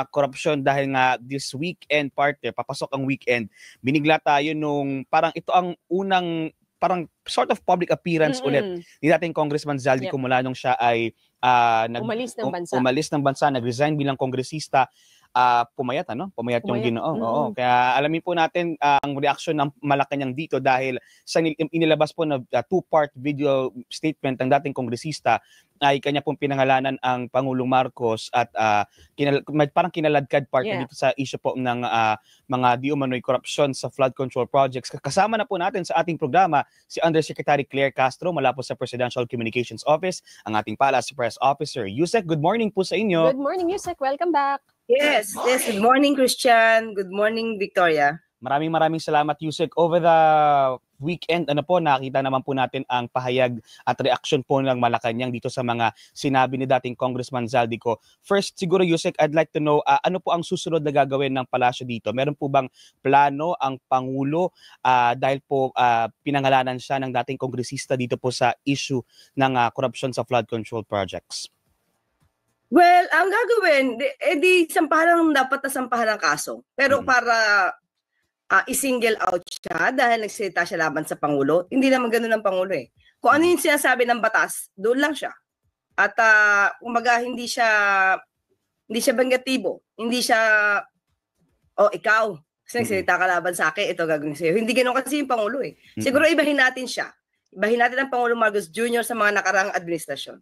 korupsyon dahil nga this weekend partner, papasok ang weekend, binigla tayo nung parang ito ang unang parang sort of public appearance ulit ni dating Congressman Zaldico mula nung siya ay umalis ng bansa, nag-resign bilang kongresista. Pumayat yung Ginoo. Oo. Kaya alamin po natin ang reaksyon ng Malacanang dito dahil sa inilabas po na two-part video statement ng dating kongresista ay kanya pong pinangalanan ang Pangulong Marcos at parang kinaladkad part dito sa issue po ng mga di umano'y korupsyon sa flood control projects. Kasama na po natin sa ating programa si Undersecretary Claire Castro mula po sa Presidential Communications Office, ang ating Palace Press Officer. Yusek, good morning po sa inyo. Good morning, Yusek. Welcome back. Yes. Good morning, Christian. Good morning, Victoria. Maraming salamat, Yusek. Over the weekend, nakita naman po natin ang pahayag at reaksyon po ng Malacanang dito sa mga sinabi ni dating Congressman Zaldico. First, siguro, Yusek, I'd like to know, ano po ang susunod na gagawin ng palasyo dito? Meron po bang plano ang Pangulo dahil po pinangalanan siya ng dating kongresista dito po sa issue ng korupsyon sa flood control projects? Well, ang gagawin, di sampahan dapat na sampahan ng kaso. Pero para i-single out siya dahil nagsalita siya laban sa Pangulo, hindi naman ganoon ang Pangulo eh. Kung ano yung sinasabi ng batas, doon lang siya. At umaga hindi siya vengatibo. Hindi siya, ikaw, kasi nagsalita ka laban sa akin, ito gagawin sa'yo. Hindi ganoon kasi yung Pangulo eh. Siguro ibahin natin siya. Ibahin natin ang Pangulo Marcos Jr. sa mga nakaraang administrasyon.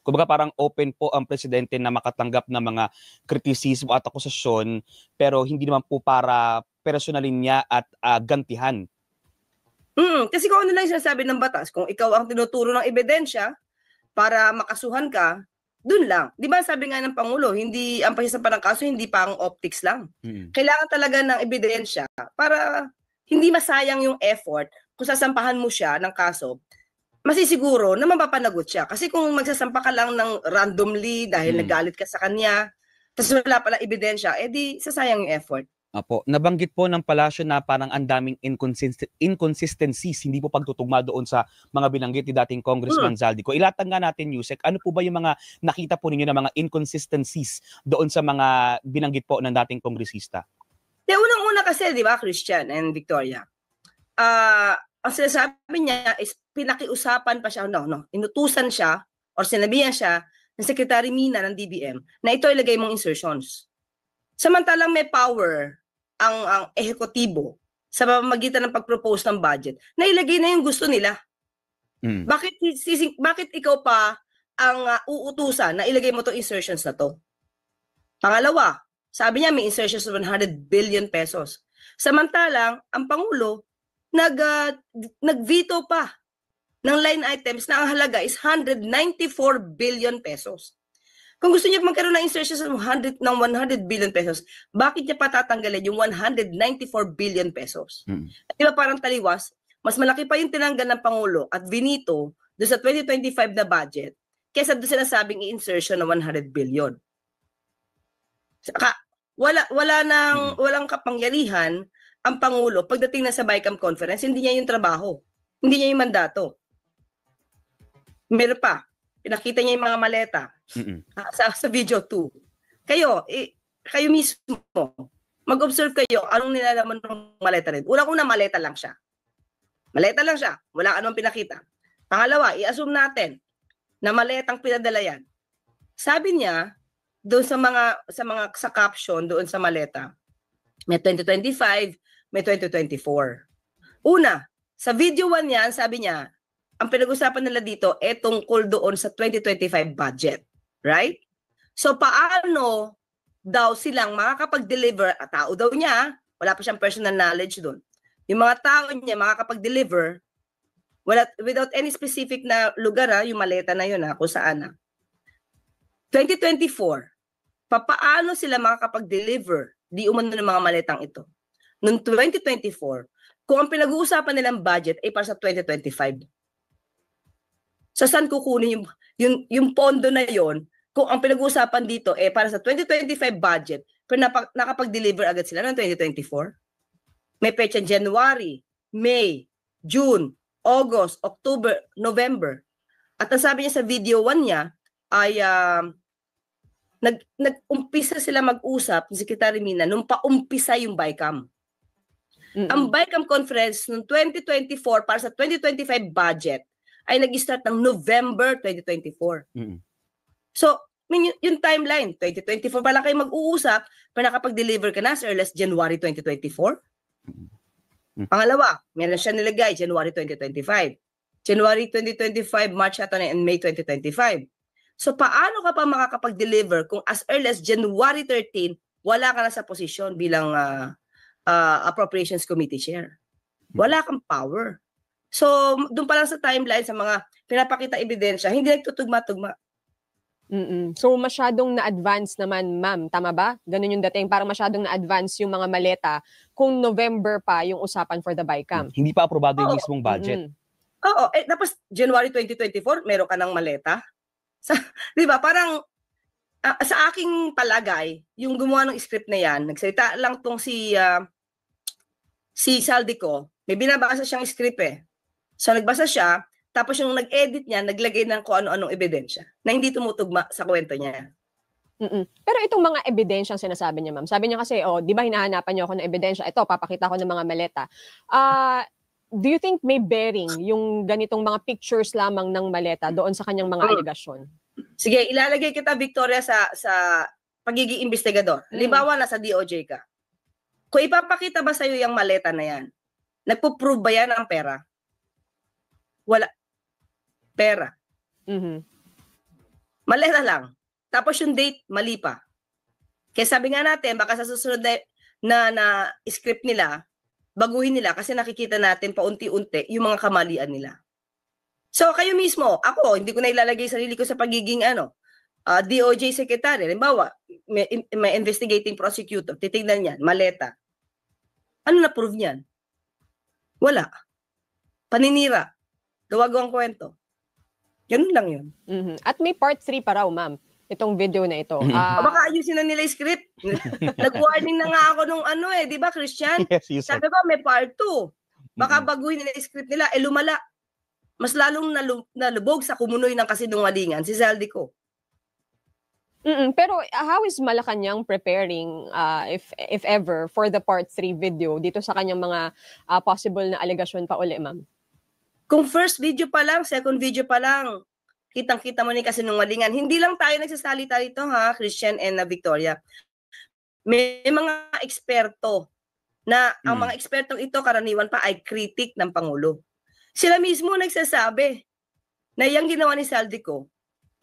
Kumbaga parang open po ang presidente na makatanggap ng mga kritisismo at akusasyon pero hindi naman po para personalin niya at gantihan. Kasi kung ano lang yung sinasabi ng batas, kung ikaw ang tinuturo ng ebidensya para makasuhan ka, dun lang. Di ba sabi nga ng Pangulo, hindi ang pahisapan ng kaso, hindi pa ang optics lang. Kailangan talaga ng ebidensya para hindi masayang yung effort kung sasampahan mo siya ng kaso. Masisiguro na mapapanagot siya. Kasi kung magsasampa ka lang ng randomly dahil nagalit ka sa kanya, tapos wala palang ebidensya, di sasayang yung effort. Apo, nabanggit po ng palasyo na parang ang daming inconsistencies, hindi po pagtutugma doon sa mga binanggit ni dating Congressman Zaldico. Ilatag nga natin, Yusek, ano po ba yung mga nakita po ninyo na mga inconsistencies doon sa mga binanggit po ng dating kongresista? Unang-una kasi, di ba, Christian and Victoria, ang sinasabi niya is pinakiusapan pa siya, inutusan siya or sinabihan siya ng Secretary Mina ng DBM na ito ilagay mong insertions. Samantalang may power ang ehekutibo sa pamamagitan ng pag-propose ng budget na ilagay na yung gusto nila. Bakit ikaw pa ang uutusan na ilagay mo to insertions na to? Pangalawa, sabi niya may insertions of 100 billion pesos. Samantalang ang Pangulo nag-veto pa ng line items na ang halaga is 194 billion pesos. Kung gusto niya magkaroon ng insertions ng 100 billion pesos, bakit niya patatanggalin yung 194 billion pesos? Di ba parang taliwas? Mas malaki pa yung tinanggal ng Pangulo at vinito doon sa 2025 na budget kaysa doon sinasabing i-insertion ng 100 billion. Saka, walang kapangyarihan ang Pangulo pagdating na sa BICAM conference, hindi niya yung trabaho. Hindi niya yung mandato. Meron pa. Pinakita niya yung mga maleta sa video 2. Kayo mismo, mag-observe kayo anong nilalaman ng maleta rin. Unang-una, maleta lang siya. Maleta lang siya. Wala anong pinakita. Pangalawa, i-assume natin na maletang pinadala yan. Sabi niya, doon sa caption doon sa maleta, may 2025, may 2024. Una, sa video 1 niyan, sabi niya, ang pinag-usapan nila dito tungkol doon sa 2025 budget. Right? So, paano daw silang makakapag-deliver, tao daw niya, wala pa siyang personal knowledge doon. Yung mga tao niya makakapag-deliver without any specific na lugar, yung maleta na yun, kung saan. 2024, paano sila makakapag-deliver di umano ng mga maletang ito? Noong 2024, kung ang pinag-uusapan nilang budget ay para sa 2025. So saan kukunin yung pondo na yon kung ang pinag-uusapan dito ay para sa 2025 budget pero nakapag-deliver agad sila ng 2024? May petsa January, May, June, August, October, November. At ang sabi niya sa video 1 niya ay nag-umpisa sila mag-usap ni Secretary Mina nung paumpisa yung BICAM. Ang BICAM conference noong 2024 para sa 2025 budget ay nag-start ng November 2024. So, yung timeline, 2024 pala kayo mag-uusap, pero nakapag-deliver ka na as early as January 2024. Pangalawa, meron siya nilagay, January 2025. January 2025, March ata na, and May 2025. So, paano ka pa makakapag-deliver kung as early as January 13, wala ka na sa posisyon bilang Appropriations Committee Chair? Wala kang power. So, doon pa lang sa timeline, sa mga pinapakita ebidensya, hindi nagtutugma-tugma. So, masyadong na-advance naman, ma'am. Tama ba? Ganun yung dating. Parang masyadong na-advance yung mga maleta kung November pa yung usapan for the BICAM. Hindi pa aprobado yung mismong budget. Oo. Tapos, January 2024, meron ka ng maleta. Di ba? Parang, sa aking palagay, yung gumawa ng script na yan, nagsalita lang tong si Saldico, may binabasa siyang script eh. So, nagbasa siya, tapos yung nag-edit niya, naglagay ng kung ano-anong ebidensya na hindi tumutugma sa kwento niya. Pero itong mga ebidensyang sinasabi niya, ma'am, sabi niya kasi, di ba hinahanapan niyo ako ng ebidensya? Ito, papakita ko ng mga maleta. Do you think may bearing yung ganitong mga pictures lamang ng maleta doon sa kanyang mga alegasyon? Sige, ilalagay kita, Victoria, sa pagiging investigador. Halimbawa, nasa DOJ ka. Kung ipapakita ba sa'yo yung maleta na yan, nagpo-prove ba yan ng pera? Wala. Pera. Maleta lang. Tapos yung date, mali pa. Kaya sabi nga natin, baka sa susunod na script nila, baguhin nila kasi nakikita natin paunti-unti yung mga kamalian nila. So kayo mismo, ako, hindi ko na ilalagay sarili ko sa pagiging DOJ Secretary. Halimbawa, may investigating prosecutor, titignan niyan, maleta. Ano na-prove niyan? Wala. Paninira. Gawagawang kwento. Ganun lang yun. At may part 3 pa raw, ma'am, itong video na ito. Baka ayusin na nila yung script. Nag-warning na nga ako nung di ba, Christian? Yes, you said. Sabi ko, may part 2. Baka baguhin nila yung script nila, lumala. Mas lalong nalubog sa kumunoy ng kasinungalingan si Saldico. Pero how is Malacanang preparing, if ever, for the part 3 video dito sa kanyang mga possible na allegation pa uli, ma'am? Kung first video pa lang, second video pa lang, kitang-kita mo ni kasinungalingan. Hindi lang tayo nagsasalita dito, ha, Christian and Victoria. May mga eksperto na ang mga ekspertong ito karaniwan pa ay kritik ng Pangulo. Sila mismo nagsasabi na yung ginawa ni Saldico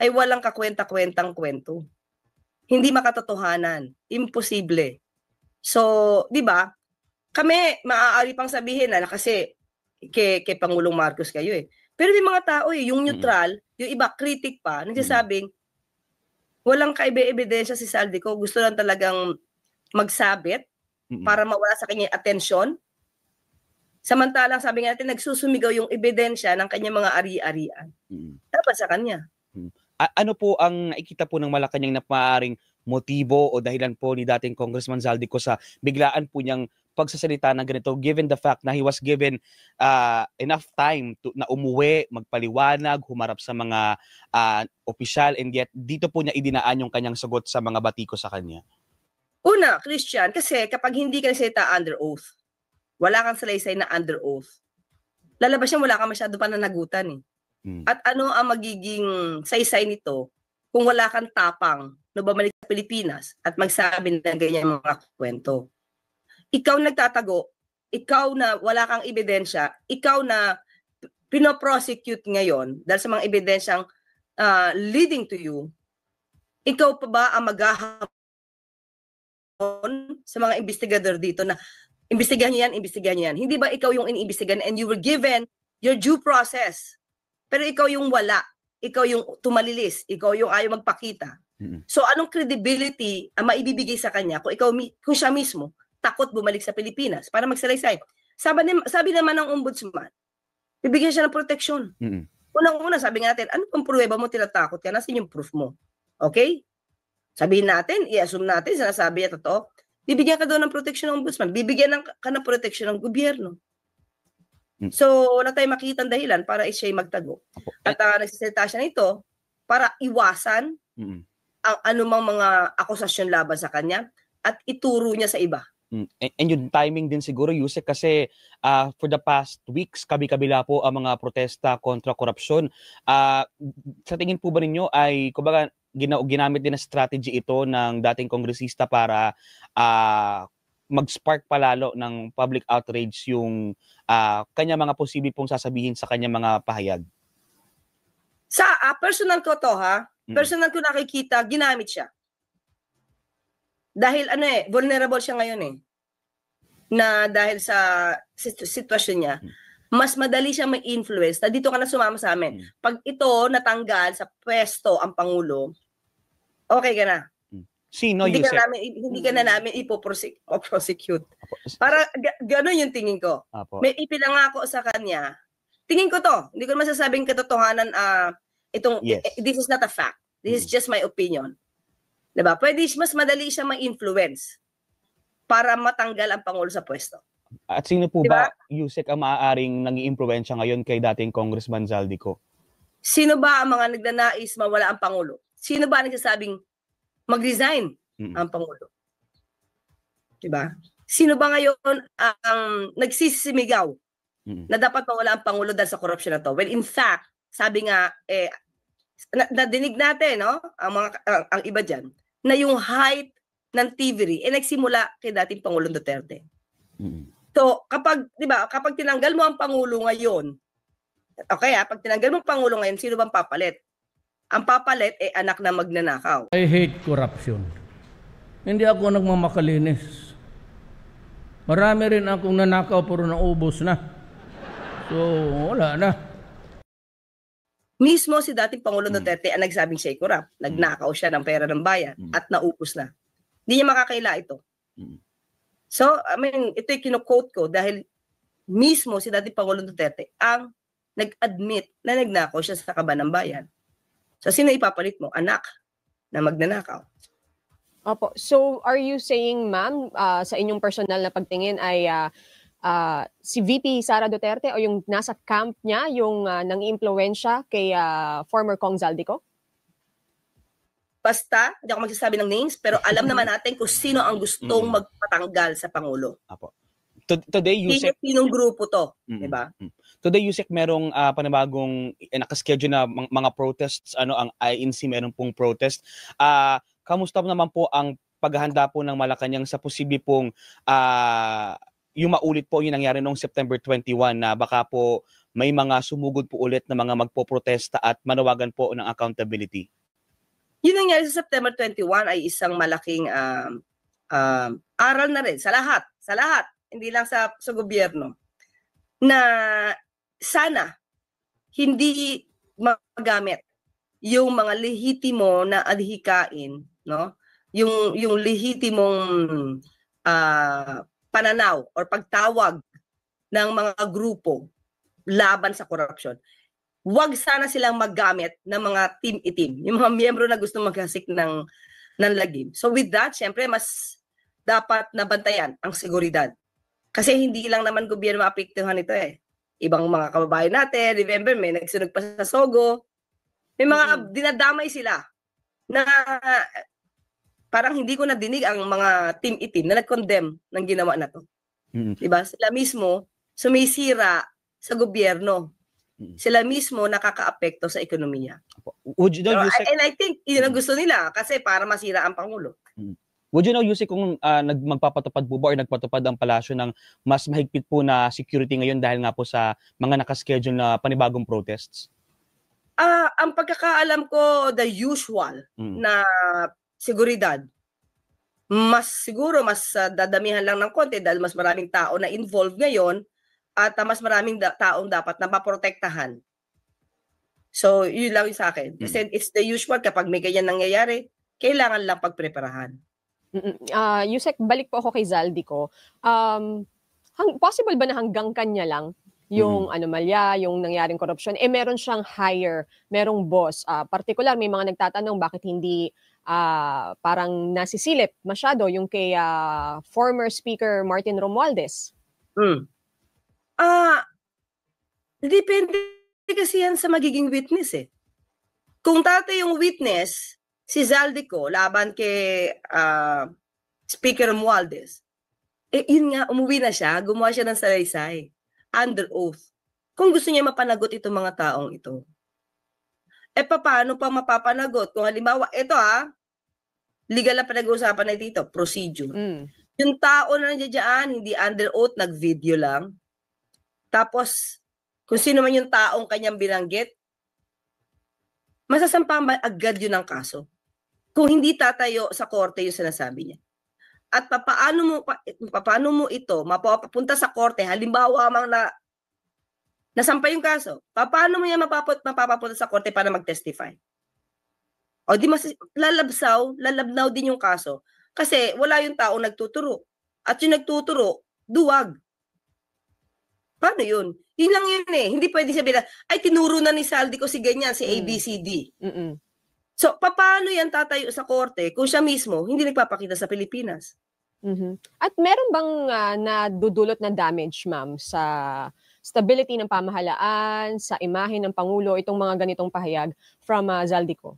ay walang kakwenta-kwentang kwento. Hindi makatotohanan. Imposible. So, di ba, kami maaari pang sabihin na kasi kay Pangulong Marcos kayo eh. Pero may mga tao yung neutral, yung iba kritik pa, nagsasabing walang ebidensya si Saldico, gusto lang talagang magsabit para mawala sa kanya atensyon. Samantalang sabi nga natin, nagsusumigaw yung ebidensya ng kanyang mga ari-arian. Dapat sa kanya. Ano po ang nakikita po ng Malacanang na maaaring motibo o dahilan po ni dating Congressman Zaldico sa biglaan po niyang pagsasalita ng ganito, given the fact na he was given enough time na umuwi, magpaliwanag, humarap sa mga opisyal, and yet dito po niya idinaan yung kanyang sagot sa mga batiko sa kanya? Una, Christian, kasi kapag hindi ka nagsalita under oath, wala kang salaysay na under oath, lalabas yan, wala kang masyado pananagutan eh. At ano ang magiging saysay nito kung wala kang tapang na bumalik sa Pilipinas at magsabi ng ganyan mga kwento? Ikaw nagtatago, ikaw na wala kang ebidensya, ikaw na pinoprosecute ngayon dahil sa mga ebidensyang leading to you, ikaw pa ba ang maghahapon sa mga investigador dito na imbestigahan niyo yan. Hindi ba ikaw yung iniimbestigahan and you were given your due process? Pero ikaw yung wala, ikaw yung tumalilis, ikaw yung ayaw magpakita. So anong credibility ang maibibigay sa kanya kung siya mismo takot bumalik sa Pilipinas para magsalaysay? Sabi naman ng ombudsman, bibigyan siya ng proteksyon. Unang-una, sabi natin, ano pang pruweba mo tinatakot ka? Nasaan yung proof mo? Okay? Sabihin natin, i-assume natin, sinasabi niya totoo, bibigyan ka doon ng proteksyon ng ombudsman, bibigyan ka ng proteksyon ng gobyerno. So, wala tayong makikita ang dahilan para siya'y magtago. At nagsasalita siya nito para iwasan ang anumang mga akusasyon laban sa kanya at ituro niya sa iba. And yung timing din siguro, Yusek, kasi for the past weeks, kabi-kabila po ang mga protesta kontra korupsyon. Sa tingin po ba ninyo ay, kumbaga, ginamit din na strategy ito ng dating kongresista para mag-spark palalo ng public outrage yung kanya mga posible pong sasabihin sa kanya mga pahayag? Sa personal ko to personal ko nakikita, ginamit siya. Dahil vulnerable siya ngayon na dahil sa sitwasyon niya, mas madali siya may influence na dito ka na sumama sa amin. Pag ito natanggal sa pwesto ang Pangulo, okay ka na. Sino, hindi Yusek? Hindi ka na namin ipoprosecute. Para gano'n yung tingin ko. May ipinangako sa kanya. Tingin ko to, hindi ko masasabing katotohanan this is not a fact. This is just my opinion. Diba? Pwede mas madali siya ma-influence para matanggal ang Pangulo sa pwesto. At sino po ba, Yusek, ang maaaring nag-iimpluwensya ngayon kay dating Congressman Zaldico? Sino ba ang mga nagnanais mawala ang Pangulo? Sino ba ang nagsasabing mag-resign ang Pangulo? Diba? Sino ba ngayon ang nagsisimigaw na dapat mawala ang Pangulo dahil sa korupsyon na to? Well, in fact, sabi nga, nadinig natin, ang iba dyan, na yung height ng TVRI nagsimula kay dating Pangulong Duterte. So, kapag tinanggal mo ang Pangulo ngayon, pag tinanggal mo ang Pangulo ngayon, sino bang papalit? Ang papalit anak na magnanakaw. I hate corruption. Hindi ako nagmamakalinis. Marami rin akong nanakaw pero naubos na. So, wala na. Mismo si dating Pangulong Duterte ang nagsabing siya'y korap. Nagnakaw siya ng pera ng bayan at naupos na. Hindi niya makakaila ito. So, ito yung kino-quote ko dahil mismo si dating Pangulong Duterte ang nag-admit na nagnakaw siya sa kaban ng bayan. So, sino ipapalit mo? Anak na magnanakaw. Opo. So, are you saying, ma'am, sa inyong personal na pagtingin ay si VP Sara Duterte o yung nasa camp niya yung nang-impluwensya kay former Kong Zaldico? Basta, hindi ako magsasabi ng names, pero alam naman natin kung sino ang gustong magpatanggal sa Pangulo. Apo. Today, Yusek, sinong grupo to, di ba? Today, Yusek, merong panibagong nakaschedule na mga protests, ang INC meron pong protest. Kamusta naman po ang paghahanda po ng Malacanang sa posible pong yung maulit po yung nangyari noong September 21 na baka po may mga sumugod po ulit na mga magpoprotesta at manawagan po ng accountability? Yun nangyari sa September 21 ay isang malaking aral na rin sa lahat, hindi lang sa gobyerno, na sana hindi magamit yung mga lehitimo na adhikain, no? Yung lehitimong pananaw or pagtawag ng mga grupo laban sa korupsyon. Huwag sana silang maggamit ng mga team itim, yung mga miyembro na gusto maghasik ng lagim. So with that, syempre mas dapat nabantayan ang seguridad. Kasi hindi lang naman gobyerno maapektuhan ito Ibang mga kababayan natin, remember may nagsunog pa sa Sogo. May mga dinadamay sila na parang hindi ko nadinig ang mga team itim na nag-condemn ng ginawa na to. Diba? Sila mismo sumisira sa gobyerno. Sila mismo nakakaapekto sa ekonomiya. And I think yun ang gusto nila kasi para masira ang Pangulo. Would you know, Yusek, kung magpapatupad po ba or nagpatupad ang palasyo ng mas mahigpit po na security ngayon dahil nga po sa mga nakaschedule na panibagong protests? Ang pagkakaalam ko, the usual na seguridad, siguro mas dadamihan lang ng konti dahil mas maraming tao na involved ngayon at mas maraming taong dapat na maprotektahan. So, yun lang yung sa akin. Kasi it's the usual, kapag may ganyan nangyayari, kailangan lang pagpreparahan. Yusek, balik po ako kay Zaldico. Possible ba na hanggang kanya lang yung anomalya, yung nangyaring korupsyon, meron siyang higher, merong boss. Particular, may mga nagtatanong bakit hindi parang nasisilip masyado yung kay former Speaker Martin Romualdez. Depende kasi yan sa magiging witness Kung tatay yung witness, si Zaldico laban kay Speaker Romualdez, yun nga, umuwi na siya, gumawa siya ng salaysay, under oath. Kung gusto niya mapanagot itong mga taong ito. Paano pa mapapanagot? Kung halimbawa, ito legal na pinag-uusapan na dito, procedure. Yung tao na nandiyan, hindi under oath, nag-video lang. Tapos, kung sino man yung taong kanyang binanggit, masasampahan agad yun ang kaso. Kung hindi tatayo sa korte yung sinasabi niya. At paano mo ito mapapunta sa korte, halimbawa mang nasampay yung kaso, paano mo yan mapapapunta sa korte para mag-testify? O di mas lalabnaw din yung kaso kasi wala yung tao nagtuturo. At yung nagtuturo, duwag. Paano yun? Yun lang yun eh. Hindi pwede sabihin na, ay tinuro na ni Zaldico si ganyan, si ABCD. So, paano yan tatayo sa korte kung siya mismo hindi nagpapakita sa Pilipinas? At meron bang nadudulot na damage, ma'am, sa stability ng pamahalaan, sa imahe ng Pangulo, itong mga ganitong pahayag from Zaldico?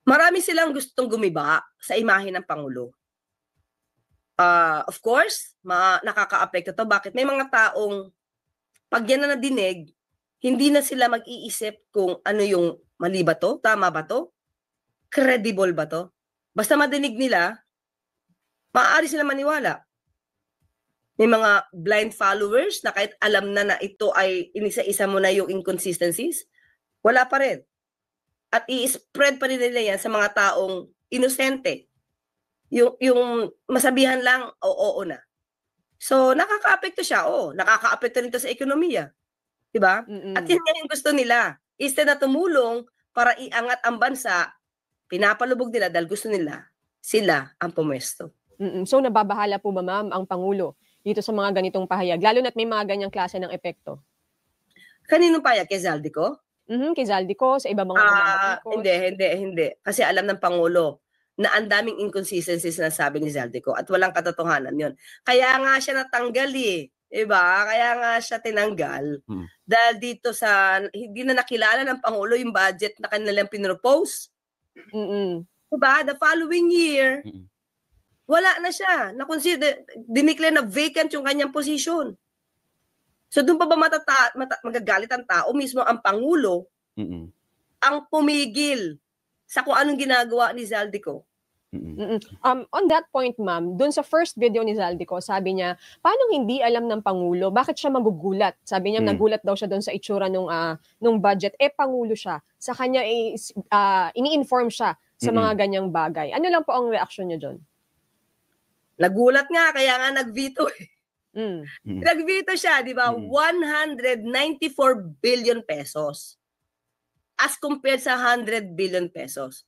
Marami silang gustong gumiba sa imahe ng Pangulo. Of course, nakaka-apekto to. Bakit? May mga taong, pag yan na nadinig, hindi na sila mag-iisip kung ano yung mali ba to, tama ba to, credible ba to. Basta madinig nila, maaari sila maniwala. May mga blind followers na kahit alam na ito ay inisa-isa mo na yung inconsistencies, wala pa rin. At i-spread pa rin nila yan sa mga taong inosente. Yung masabihan lang, oo na. So, nakaka-apekto siya. Nakaka-apekto rin ito sa ekonomiya. Diba? At yun nga yung gusto nila. Instead na tumulong para iangat ang bansa, pinapalubog nila dahil gusto nila, sila ang pumwesto. So, nababahala po ba, ma'am, ang Pangulo dito sa mga ganitong pahayag? Lalo na't may mga ganyang klase ng epekto. Kaninong pahayag? Kay Zaldico? Kay Zaldico, sa iba mga mamatikos? Hindi. Kasi alam ng Pangulo na ang daming inconsistencies na sabi ni Zaldico at walang katotohanan yun. Kaya nga siya natanggal Diba? Kaya nga siya tinanggal. Dahil dito hindi na nakilala ng Pangulo yung budget na kanilang pinropose. Diba? The following year, wala na siya. Dineclare na vacant yung kanyang position. So doon pa ba magagalit ang tao? Mismo ang Pangulo ang pumigil sa kung anong ginagawa ni Zaldico. On that point, ma'am, dun sa first video ni Zaldico, sabi niya, paano hindi alam ng Pangulo? Bakit siya magugulat? Sabi niya, nagulat daw siya dun sa itsura nung budget. Pangulo siya. Sa kanya, ini-inform siya sa mga ganyang bagay. Ano lang po ang reaksyon niya dun? Nagulat nga, kaya nga nag-veto Nag-veto siya, di ba? 194 billion pesos. As compared sa 100 billion pesos.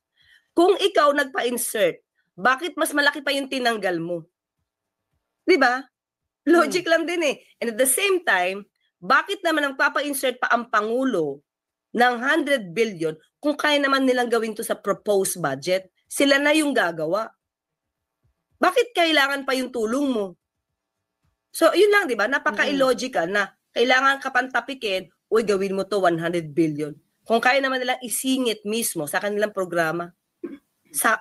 Kung ikaw nagpa-insert, bakit mas malaki pa yung tinanggal mo? Di ba? Logic lang din eh. And at the same time, bakit naman nagpapa-insert pa ang Pangulo ng 100 billion kung kaya naman nilang gawin to sa proposed budget? Sila na yung gagawa. Bakit kailangan pa yung tulong mo? So, yun lang, di ba? Napaka-illogical na kailangan ka pantapikin, gawin mo to 100 billion. Kung kaya naman nilang isingit mismo sa kanilang programa. Sa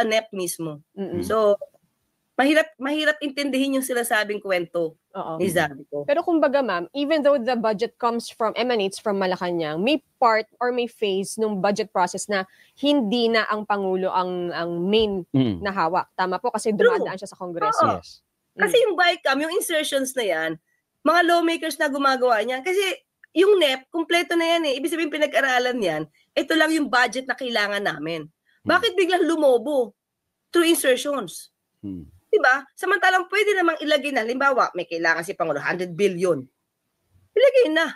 NEP mismo. So, mahirap intindihin yung sinasabing kwento ni Zaldico. Pero kumbaga, ma'am, even though the budget emanates from Malacanang, may part or may phase ng budget process na hindi na ang Pangulo ang main na hawak. Tama po, kasi dumadaan siya sa Kongreso. Yes. Kasi yung BICAM, yung insertions na yan, mga lawmakers na gumagawa niyan. Kasi yung NEP, kumpleto na yan eh. Ibig sabihin pinag-aralan yan, ito lang yung budget na kailangan namin. Bakit biglang lumobo? Through insertions. Diba? Samantalang pwede namang ilagay na, halimbawa, may kailangan si Pangulo, 100 billion. Ilagay na.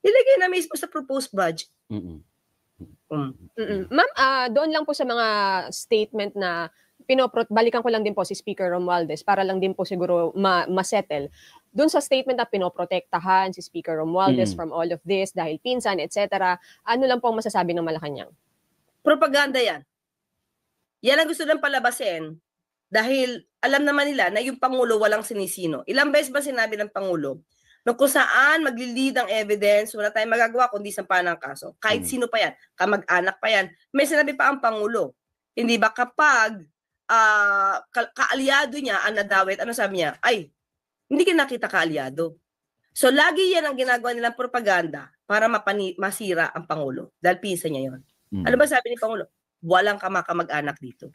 Ilagay na mismo sa proposed budget. Ma'am, doon lang po sa mga statement na balikan ko lang din po si Speaker Romualdez para lang din po siguro ma-settle. Doon sa statement na pinoprotektahan si Speaker Romualdez from all of this dahil pinsan, etc. Ano lang po ang masasabi ng Malacanang? Propaganda yan. Yan ang gusto ng palabasin dahil alam naman nila na yung Pangulo walang sinisino. Ilang beses ba sinabi ng Pangulo, No, kung saan magli-lead ang evidence, wala tayong magagawa kundi sampahan ng kaso. Kahit sino pa yan, kamag-anak pa yan. May sinabi pa ang Pangulo. Hindi ba kapag kaalyado niya ang nadawit, ano sabi niya? Ay, hindi ka nakita kaalyado. So, lagi yan ang ginagawa nilang propaganda para masira ang Pangulo. Dahil pinsa niya yon. Ano ba sabi ni Pangulo? Walang kamag-anak dito.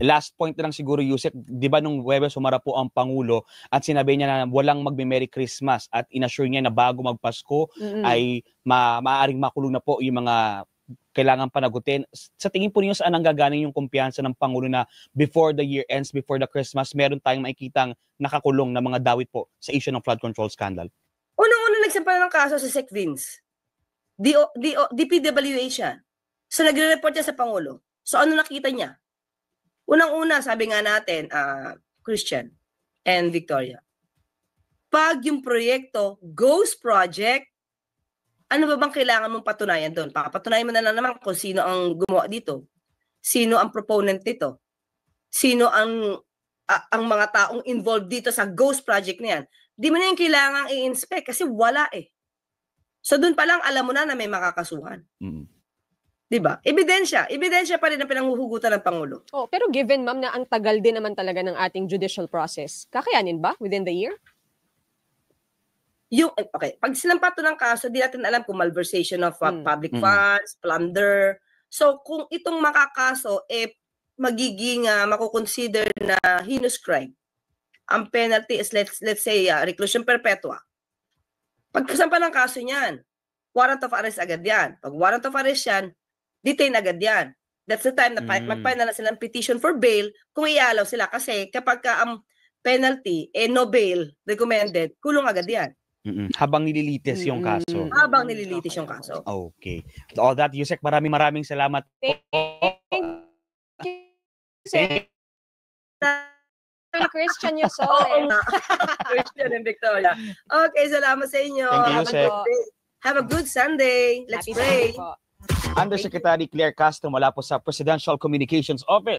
Last point na lang siguro, Yusek, di ba nung Huwebes humarap po ang Pangulo at sinabi niya na walang magme-Merry Christmas at inassure niya na bago magpasko ay maaaring makulong na po yung mga kailangan panagutin. Sa tingin po niyo saan nanggagaling yung kumpiyansa ng Pangulo na before the year ends, before the Christmas, meron tayong makikitang nakakulong na mga dawit po sa issue ng flood control scandal? Unang-una nagsampa ng kaso si Sec Vince. DPWH siya. So nagre-report niya sa Pangulo. So ano nakita niya? Unang-una, sabi nga natin, Christian and Victoria, pag yung proyekto, ghost project, ano ba bang kailangan mong patunayan doon? Papatunayan mo na lang naman kung sino ang gumawa dito. Sino ang proponent dito. Sino ang mga taong involved dito sa ghost project na yan. Di mo na yung kailangang i-inspect kasi wala eh. So doon pa lang alam mo na may makakasuhan. Diba? Ebidensya pa rin ang pinanghuhugutan ng Pangulo. Oh, pero given, ma'am, na ang tagal din naman talaga ng ating judicial process, kakayanin ba within the year? Okay, pag sinampato ng kaso, di natin alam kung malversation of public funds, plunder. So kung itong makakaso, magiging makukonsider na heinous crime. Ang penalty is let's say reclusion perpetua. Pag kasampa ng kaso niyan, warrant of arrest agad yan. Pag warrant of arrest yan, detain agad yan. That's the time na mag-file na silang petition for bail kung i-allow sila. Kasi kapag ang penalty, no bail recommended, kulong agad yan. Habang nililitis yung kaso. Habang nililitis yung kaso. Okay. All that, Yusek, maraming salamat. Christian Yusol. Christian and Victoria. Okay, salamat sa inyo. Thank you, Yusek. Have a good Sunday. Let's pray. Undersecretary Claire Castro mula po sa Presidential Communications Office.